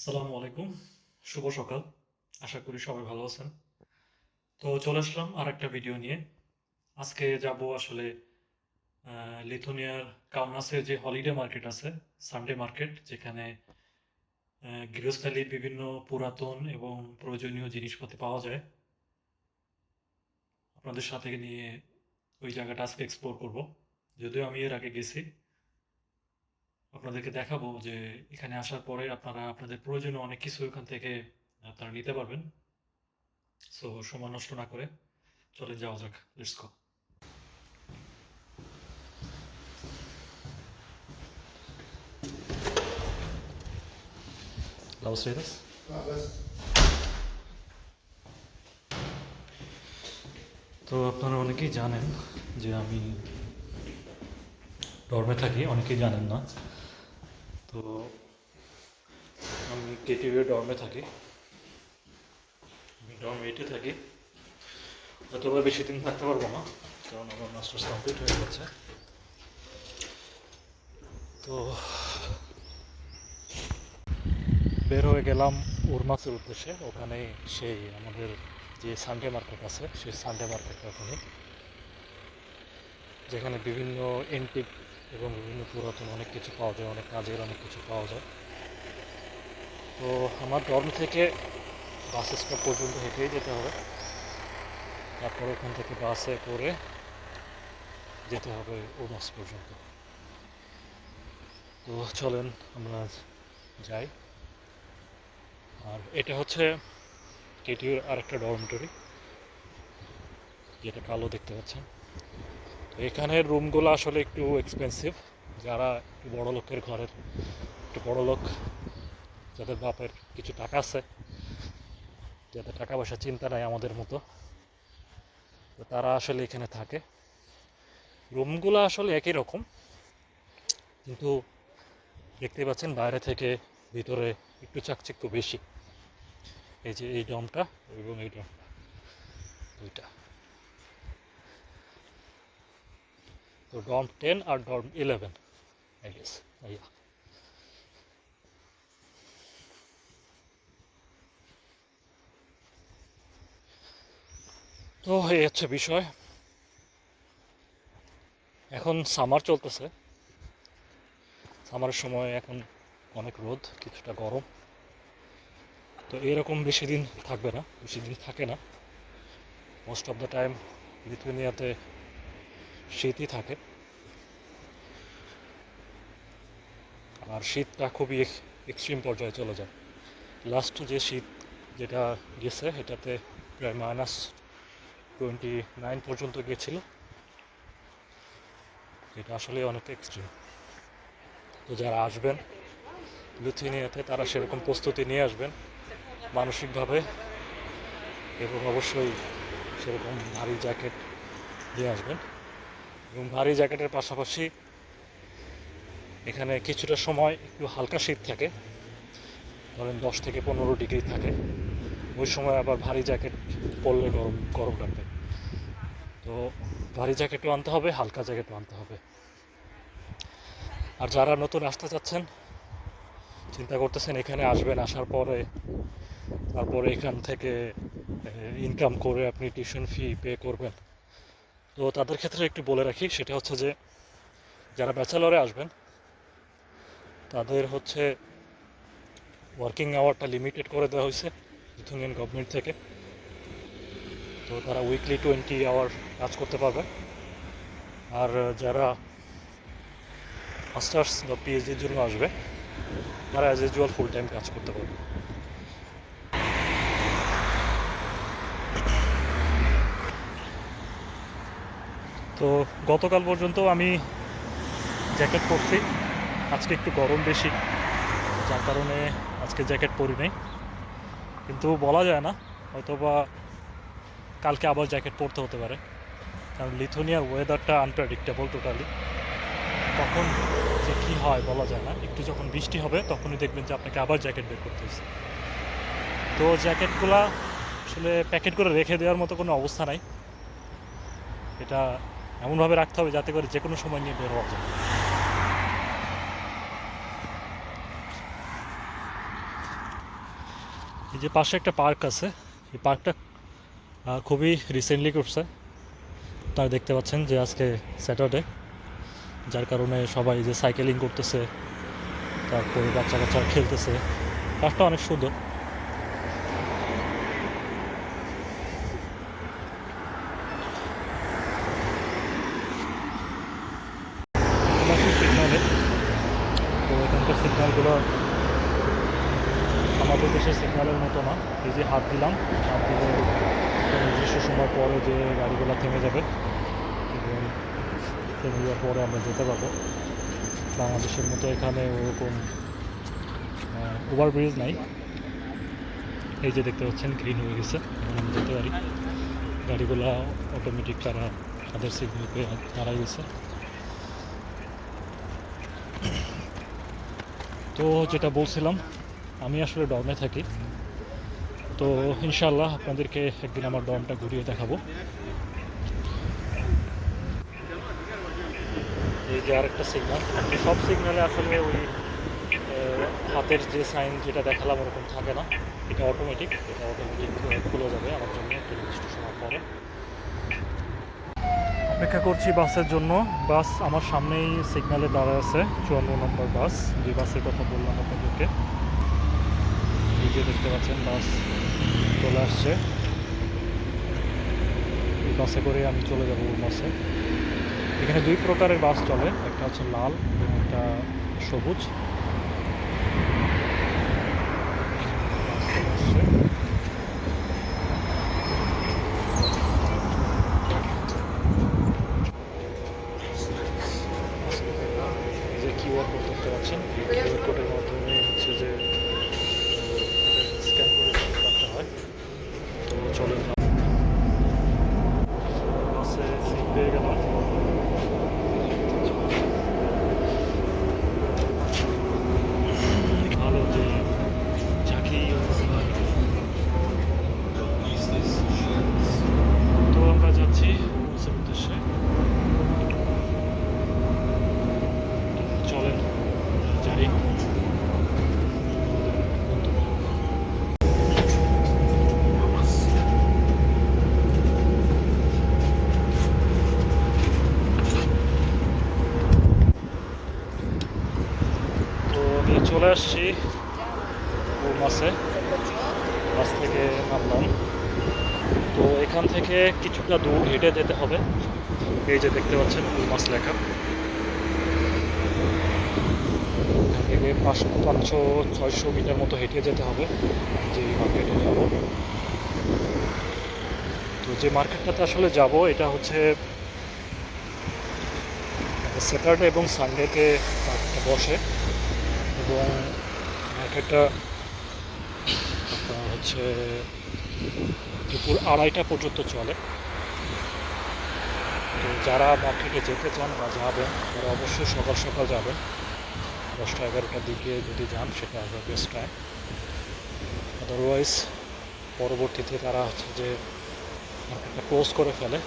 আসসালামু আলাইকুম। শুভ সকাল। আশা করি সবাই ভালো আছেন। তো চলে আসলাম আরেকটা ভিডিও নিয়ে। আজকে যাব আসলে লিথুনিয়ার কাউনাসের যে হলিডে মার্কেট আছে, সানডে মার্কেট, যেখানে গৃহস্থালির বিভিন্ন পুরাতন এবং প্রয়োজনীয় জিনিসপাতি পাওয়া যায়। আপনাদের সাথে নিয়ে ওই জায়গাটা আজকে এক্সপ্লোর করব। যদিও আমি এর আগে গেছি। আপনাদেরকে দেখাবো যে এখানে আসার পরে আপনারা আপনাদের প্রয়োজনীয় অনেক কিছু এখান থেকে আপনারা নিতে পারবেন। সো সময় নষ্ট না করে চলেন যাওয়া যাক। Let's go. Vamos ver das? তো আপনারা অনেকেই জানেন যে আমি ডর্মে থাকি, অনেকেই জানেন না। তো আমি কেটিউয়ের ডর্মে থাকি, আমি ডর্ম 8-এ থাকি। হয়তো বা বেশি দিন থাকতে পারবো না, কারণ আমার মাস্টার্স কমপ্লিট হয়ে গেছে। তো বের হয়ে গেলাম উরমাসের উদ্দেশ্যে। ওখানে সেই আমাদের যে সানডে মার্কেট আছে, সেই সানডে মার্কেটটা ওখানে, যেখানে বিভিন্ন এন্টিক এবং বিভিন্ন পুরাতন অনেক কিছু পাওয়া যায়, অনেক কাজের অনেক কিছু পাওয়া যায়। তো আমার ডর্ম থেকে বাস স্টপ পর্যন্ত হেঁটেই যেতে হবে। তারপর ওখান থেকে বাসে করে যেতে হবে উরমাস পর্যন্ত। তো চলেন আমরা যাই। আর এটা হচ্ছে কেটিউর আরেকটা ডরমিটরি, যেটা কালো দেখতে পাচ্ছেন। তো এখানের রুমগুলো আসলে একটু এক্সপেন্সিভ। যারা একটু বড় লোকের ঘরের, একটু বড় লোক, যাদের বাপের কিছু টাকা আছে, যাদের টাকা পয়সা চিন্তা নাই আমাদের মতো, তো তারা আসলে এখানে থাকে। রুমগুলো আসলে একই রকম, কিন্তু দেখতে পাচ্ছেন বাইরে থেকে ভিতরে একটু চাকচিক্য বেশি। এই যে এই ডমটা এবং এই ডমটা, দুইটা। তো ডর্ম 10 আর ডর্ম 11 আই গেস। তো এই হচ্ছে বিষয়। এখন সামার চলতেছে, সামারের সময় এখন অনেক রোদ, কিছুটা গরম। তো এরকম বেশি দিন থাকবে না, বেশি দিন থাকে না। মোস্ট অফ দ্য টাইম লিথুয়ানিয়াতে শীতই থাকে। আর শীতটা খুবই এক্সট্রিম পর্যায়ে চলে যায়। লাস্ট যে শীত যেটা গেছে এটাতে প্রায় -29 পর্যন্ত গিয়েছিল, যেটা আসলে অনেক এক্সট্রিম। তো যারা আসবেন লিথুয়ানিয়াতে তারা সেরকম প্রস্তুতি নিয়ে আসবেন মানসিকভাবে, এবং অবশ্যই সেরকম ভারী জ্যাকেট নিয়ে আসবেন। এবং ভারী জ্যাকেটের পাশাপাশি এখানে কিছুটা সময় একটু হালকা শীত থাকে, ধরেন 10 থেকে 15 ডিগ্রি থাকে। ওই সময় আবার ভারী জ্যাকেট পরলে গরম গরম লাগবে। তো ভারী জ্যাকেটও আনতে হবে, হালকা জ্যাকেটও আনতে হবে। আর যারা নতুন আসতে চাচ্ছেন, চিন্তা করতেছেন এখানে আসবেন, আসার পরে তারপরে এখান থেকে ইনকাম করে আপনি টিউশন ফি পে করবেন, তো তাদের ক্ষেত্রে একটু বলে রাখি, সেটা হচ্ছে যে যারা ব্যাচেলরে আসবেন তাদের হচ্ছে ওয়ার্কিং আওয়ারটা লিমিটেড করে দেওয়া হয়েছে লিথুয়ানিয়ান গভর্নমেন্ট থেকে। তো তারা উইকলি 20 আওয়ার কাজ করতে পারবে। আর যারা মাস্টার্স বা পিএইচডির জন্য আসবে তারা অ্যাজ ইউজুয়াল ফুল টাইম কাজ করতে পারবে। তো গতকাল পর্যন্ত আমি জ্যাকেট পরছি, আজকে একটু গরম বেশি, যার কারণে আজকে জ্যাকেট পরি নাই। কিন্তু বলা যায় না, হয়তো বা কালকে আবার জ্যাকেট পরতে হতে পারে, কারণ লিথুয়ানিয়ার ওয়েদারটা আনপ্রেডিক্টেবল টোটালি। কখন যে কী হয় বলা যায় না। একটু যখন বৃষ্টি হবে তখনই দেখবেন যে আপনাকে আবার জ্যাকেট বের করতে হচ্ছে। তো জ্যাকেটগুলা আসলে প্যাকেট করে রেখে দেওয়ার মতো কোনো অবস্থা নাই, এটা এমনভাবে রাখতে হবে যাতে করে যে কোনো সময় নিয়ে বের হওয়া যায়। এই যে পাশে একটা পার্ক আছে, এই পার্কটা খুবই রিসেন্টলি করছে। আপনারা দেখতে পাচ্ছেন যে আজকে স্যাটারডে, যার কারণে সবাই যে সাইকেলিং করতেছে, তারপরে বাচ্চা কাচ্চা খেলতেছে। পার্কটা অনেক সুন্দর। সিগনালে, তো এখানকার সিগন্যালগুলো আমাদের দেশের সিগন্যালের মতো না। এই যে হাত দিলাম, হাত দিলে একটা নির্দিষ্ট সময় পরে যে গাড়িগুলো থেমে যাবে এবং থেমে যাওয়ার পরে আমরা যেতে পারবো। বাংলাদেশের মতো এখানে ওরকম ওভারব্রিজ নাই। এই যে দেখতে পাচ্ছেন গ্রিন হয়ে গেছে, এখন আমরা যেতে পারি। গাড়িগুলো অটোমেটিক তারা তাদের সিগন্যাল পেয়ে দাঁড়াই গেছে। তো যেটা বলছিলাম, আমি আসলে ডর্মে থাকি। তো ইনশাল্লাহ আপনাদেরকে একদিন আমার ডর্মটা ঘুরিয়ে দেখাবো। এই যে আরেকটা সিগন্যাল, সব সিগন্যালে আসলে ওই হাতের যে সাইন যেটা দেখালাম ওরকম থাকে না। এটা অটোমেটিক খুলে যাবে আমার জন্য একটা নির্দিষ্ট সময় পরে। অপেক্ষা করছি বাসের জন্য। বাস আমার সামনেই সিগন্যালে দাঁড়ায় আছে, 54 নম্বর বাস, যে বাসের কথা বললাম আপনাদেরকে। এই যে দেখতে পাচ্ছেন বাস চলে আসছে। এই বাসে করে আমি চলে যাবো ওই বাসে। এখানে দুই প্রকারের বাস চলে, একটা হচ্ছে লাল এবং একটা সবুজ। এই যে কিউআর কোড দেখতে পাচ্ছেন, এই কিউআর কোডের মাধ্যমে হচ্ছে যে স্ক্যান করে রাখতে হয়। তো চলেন, বাসে সিট পেয়ে গেলাম। ভালো যে ঝাঁকি। তো আমরা যাচ্ছি বাসের উদ্দেশ্যে। চলেন যাই। তো আমি চলে আসছি বাসে, বাস থেকে নামলাম। তো এখান থেকে কিছুটা দূর হেঁটে যেতে হবে। এই যে দেখতে পাচ্ছেন মাস লেখা। এখান থেকে 500-600 মিটার মতো হেঁটে যেতে হবে যে মার্কেটে যাব। তো যে মার্কেটটাতে আসলে যাব এটা হচ্ছে স্যাটারডে এবং সানডেতে মার্কেটটা বসে এবং মার্কেটটা আপনার হচ্ছে দুপুর 2:30টা পর্যন্ত চলে। তো যারা মার্কেটে যেতে চান বা যাবেন তারা অবশ্যই সকাল সকাল যাবেন। 10টা-11টার দিকে যদি যান সেটা হবে বেস্ট টাইম। আদারওয়াইজ পরবর্তীতে তারা হচ্ছে যে মার্কেটটা ক্লোজ করে ফেলে।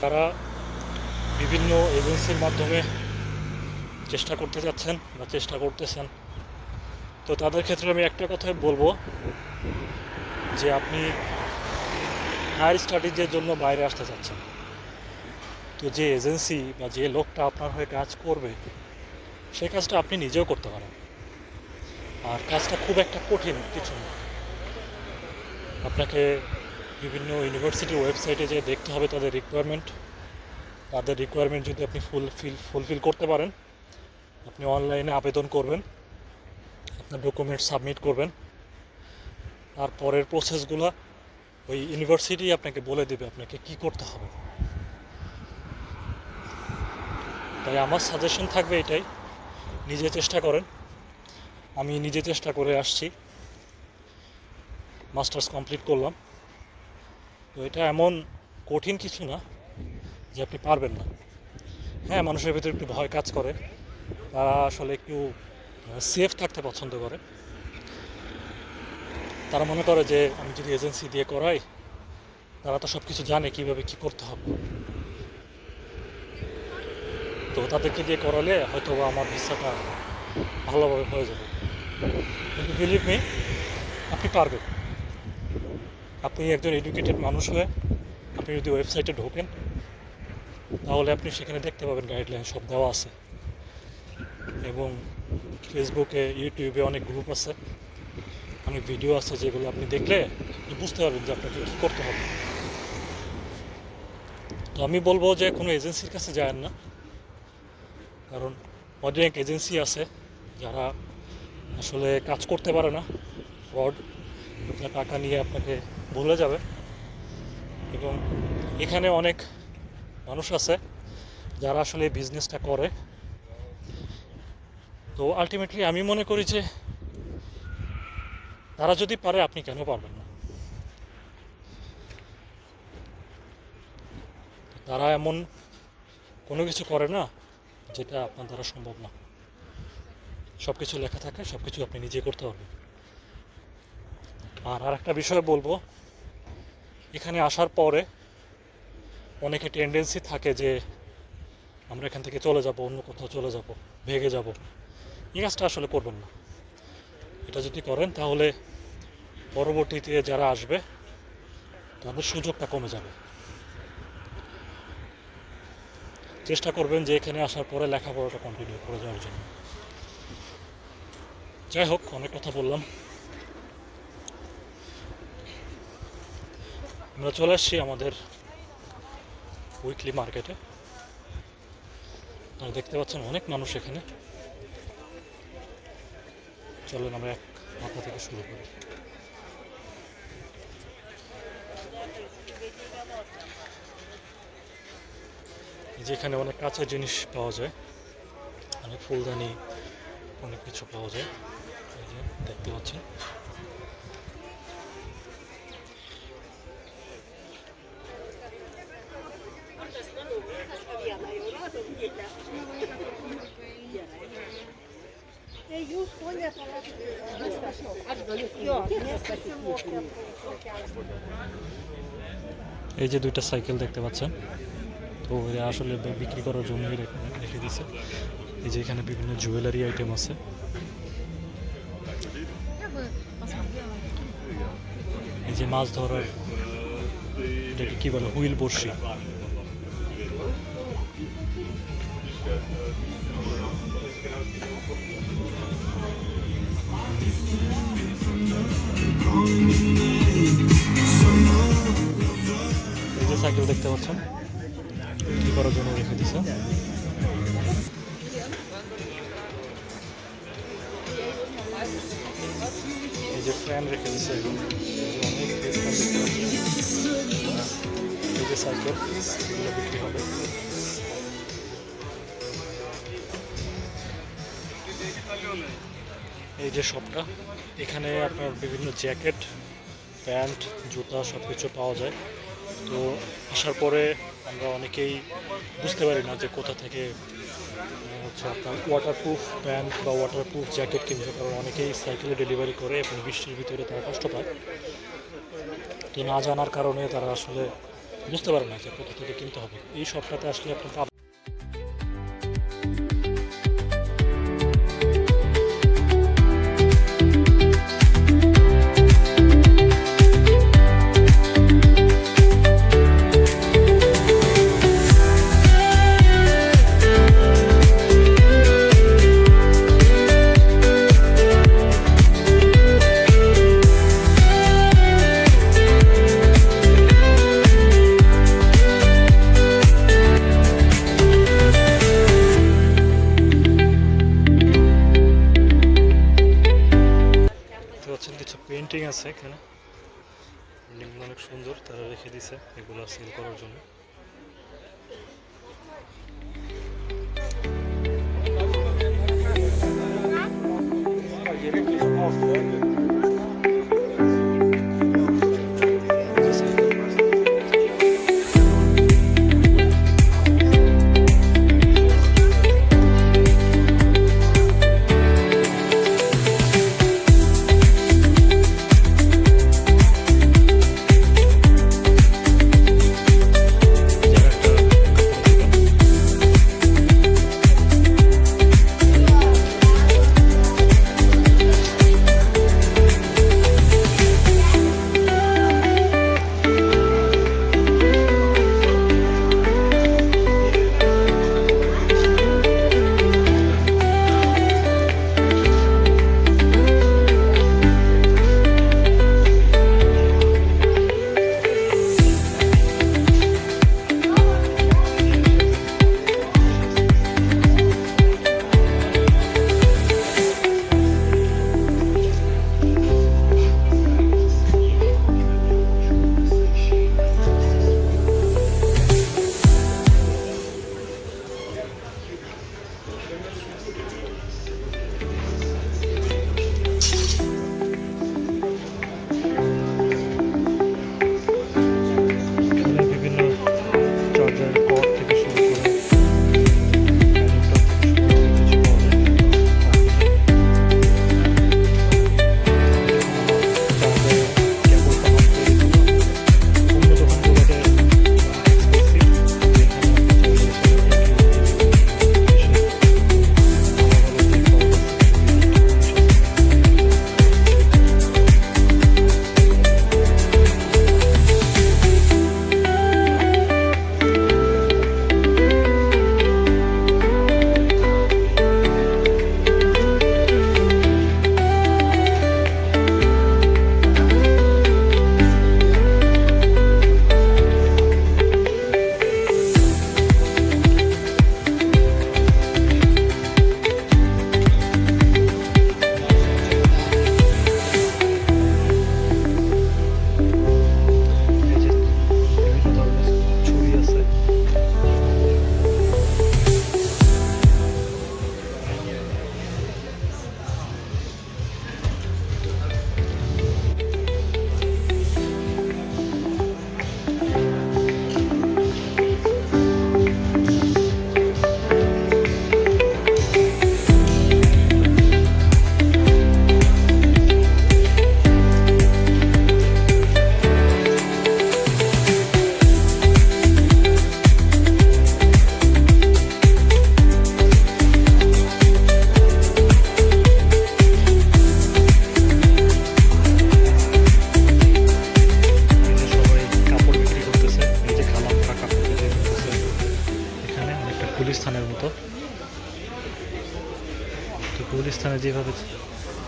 তারা বিভিন্ন এজেন্সির মাধ্যমে চেষ্টা করতে যাচ্ছেন বা চেষ্টা করতেছেন। তো তাদের ক্ষেত্রে আমি একটা কথাই বলবো যে আপনি হায়ার স্টাডিজের জন্য বাইরে আসতে চাচ্ছেন, তো যে এজেন্সি বা যে লোকটা আপনার হয়ে কাজ করবে সেই কাজটা আপনি নিজেও করতে পারেন। আর কাজটা খুব একটা কঠিন কিছু না। আপনাকে বিভিন্ন ইউনিভার্সিটির ওয়েবসাইটে যেয়ে দেখতে হবে তাদের রিকোয়ারমেন্ট। তাদের রিকোয়ারমেন্ট যদি আপনি ফুলফিল করতে পারেন, আপনি অনলাইনে আবেদন করবেন, আপনার ডকুমেন্ট সাবমিট করবেন। তারপরের প্রসেসগুলো ওই ইউনিভার্সিটি আপনাকে বলে দেবে আপনাকে কি করতে হবে। তাই আমার সাজেশন থাকবে এটাই, নিজে চেষ্টা করেন। আমি নিজে চেষ্টা করে আসছি, মাস্টার্স কমপ্লিট করলাম। তো এটা এমন কঠিন কিছু না যে আপনি পারবেন না। হ্যাঁ, মানুষের ভিতরে একটু ভয় কাজ করে, তারা আসলে একটু সেফ থাকতে পছন্দ করে। তারা মনে করে যে আমি যদি এজেন্সি দিয়ে করাই তারা তো সব কিছু জানে কীভাবে কী করতে হবে, তো তাদেরকে দিয়ে করালে হয়তো বা আমার ভিসাটা ভালোভাবে হয়ে যাবে। কিন্তু বিলিভ মি, আপনি পারবেন। আপনি একজন এডুকেটেড মানুষ হয়ে আপনি যদি ওয়েবসাইটে ঢোকেন তাহলে আপনি সেখানে দেখতে পাবেন গাইডলাইন সব দেওয়া আছে, এবং ফেসবুকে ইউটিউবে অনেক গ্রুপ আছে, অনেক ভিডিও আছে যেগুলো আপনি দেখলে আপনি বুঝতে পারবেন যে আপনাকে কী করতে হবে। তো আমি বলবো যে কোনো এজেন্সির কাছে যায়েন না, কারণ অনেক এজেন্সি আছে যারা আসলে কাজ করতে পারে না, ফ্রড, আপনার টাকা নিয়ে আপনাকে ভুলে যাবে। এবং এখানে অনেক মানুষ আছে যারা আসলে বিজনেসটা করে। তো আলটিমেটলি আমি মনে করি যে তারা যদি পারে আপনি কেন পারবেন না? তারা এমন কোনো কিছু করে না যেটা আপনার দ্বারা সম্ভব না। সব কিছু লেখা থাকে, সব কিছু আপনি নিজে করতে পারবেন। আর একটা বিষয় বলবো, এখানে আসার পরে অনেকে টেন্ডেন্সি থাকে যে আমরা এখান থেকে চলে যাব, অন্য কোথাও চলে যাব, ভেগে যাব। এই কাজটা আসলে করবেন না। এটা যদি করেন তাহলে পরবর্তীতে যারা আসবে তাদের সুযোগটা কমে যাবে। চেষ্টা করবেন যে এখানে আসার পরে লেখাপড়াটা কন্টিনিউ করে যাওয়ার জন্য। যাই হোক, অনেক কথা বললাম। আমরা চলে আসছি আমাদের উইকলি মার্কেটে। আপনারা দেখতে পাচ্ছেন অনেক মানুষ এখানে। চলেন আমরা এক মাথা থেকে শুরু করি। যেখানে অনেক কাঁচা জিনিস পাওয়া যায়, অনেক ফুলদানি, অনেক কিছু পাওয়া যায়। এই যে দেখতে পাচ্ছেন, এই যে দুইটা সাইকেল দেখতে পাচ্ছেন, তো এরা আসলে বিক্রি করার জন্য রেখে দিয়েছে। এই যে এখানে বিভিন্ন জুয়েলারি আইটেম আছে। এই যে মাছ ধরার, এটাকে কি বলে, হুইল বড়শি। এই যে সাইকেল দেখতে পাচ্ছেন, বিক্রি করার জন্য রেখে দিছে। এই যে ফ্যান রেখে দিছে, অনেক এই যে সাইকেল, এগুলো বিক্রি হবে। এই যে শপটা, এখানে আপনার বিভিন্ন জ্যাকেট, প্যান্ট, জুতা সব কিছু পাওয়া যায়। তো আসার পরে আমরা অনেকেই বুঝতে পারি না যে কোথা থেকে হচ্ছে আপনার ওয়াটারপ্রুফ প্যান্ট বা ওয়াটারপ্রুফ জ্যাকেট কিনবে, কারণ অনেকেই সাইকেলে ডেলিভারি করে এবং বৃষ্টির ভিতরে তারা কষ্ট পায়। তো না জানার কারণে তারা আসলে বুঝতে পারে না যে কোথা থেকে কিনতে হবে। এই শপটাতে আসলে আপনি পাবেন। কিছু পেন্টিং আছে এখানে, পেন্টিংগুলো অনেক সুন্দর, তারা রেখে দিছে এগুলো সেল করার জন্য।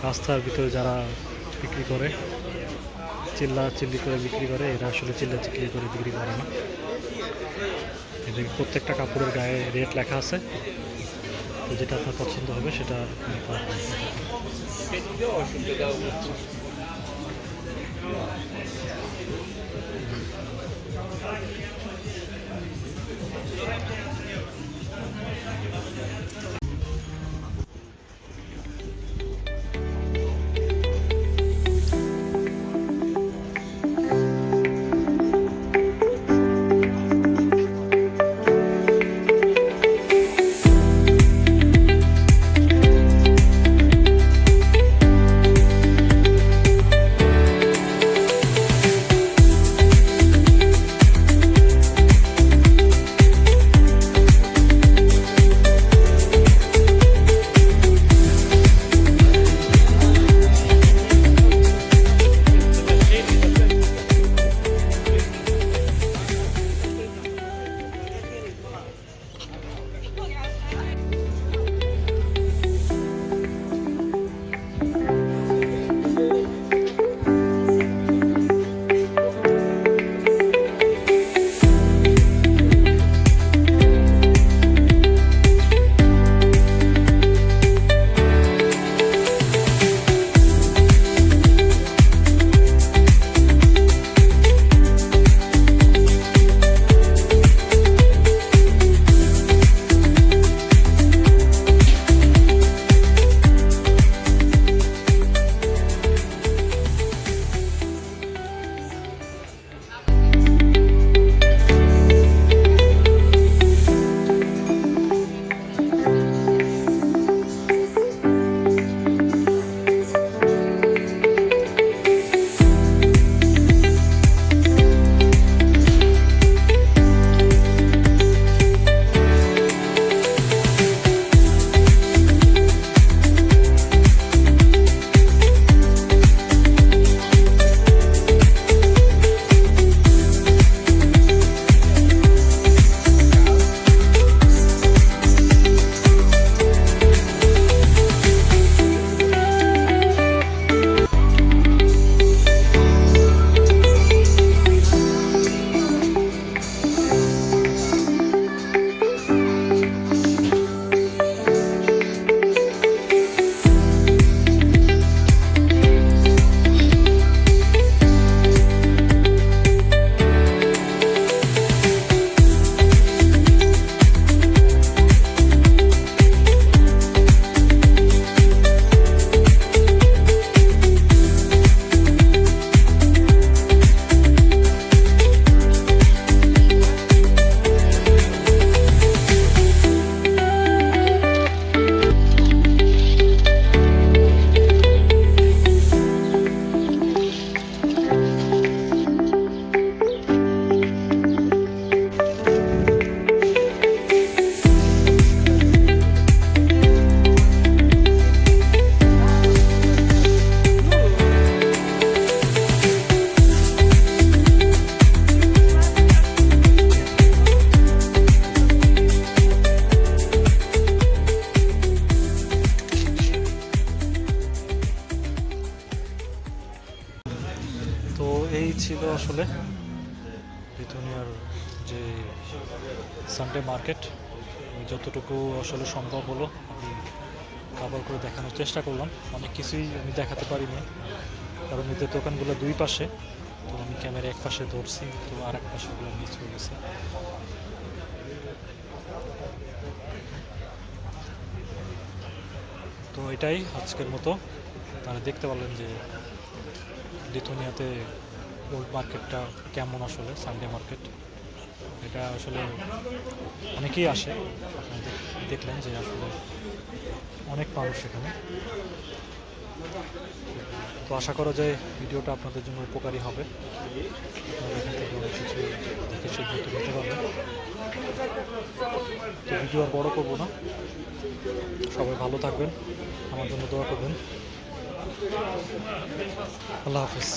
রাস্তার ভিতরে যারা বিক্রি করে, চিল্লি করে বিক্রি করে, এরা আসলে চিল্লি করে বিক্রি করে না। এদের প্রত্যেকটা কাপড়ের গায়ে রেট লেখা আছে, তো যেটা আপনার পছন্দ হবে সেটা নিতে পারবেন। তো এই ছিল আসলে লিথুয়ানিয়ার যে সানডে মার্কেট। যতটুকু আসলে সম্ভব হলো আমি কভার করে দেখানোর চেষ্টা করলাম। অনেক কিছুই আমি দেখাতে পারিনি, কারণ এদের দোকানগুলো দুই পাশে, তো আমি ক্যামেরা এক পাশে ধরছি, তো আর এক পাশেগুলো মিস হয়ে গেছে। তো এটাই আজকের মতো। তারা দেখতে পারলেন যে লিথুয়ানিয়াতে ওল্ড মার্কেটটা কেমন, আসলে সানডে মার্কেট। এটা আসলে অনেকেই আসে, আপনারা দেখলেন যে আসলে অনেক মানুষ এখানে। তো আশা করা যায় ভিডিওটা আপনাদের জন্য উপকারী হবে, আপনারা এখান থেকে অনেক কিছু দেখে সিদ্ধান্ত নিতে পারবেন। তো ভিডিও আর বড় করবো না, সবাই ভালো থাকবেন, আমার জন্য দোয়া করবেন। আল্লাহ হাফিজ।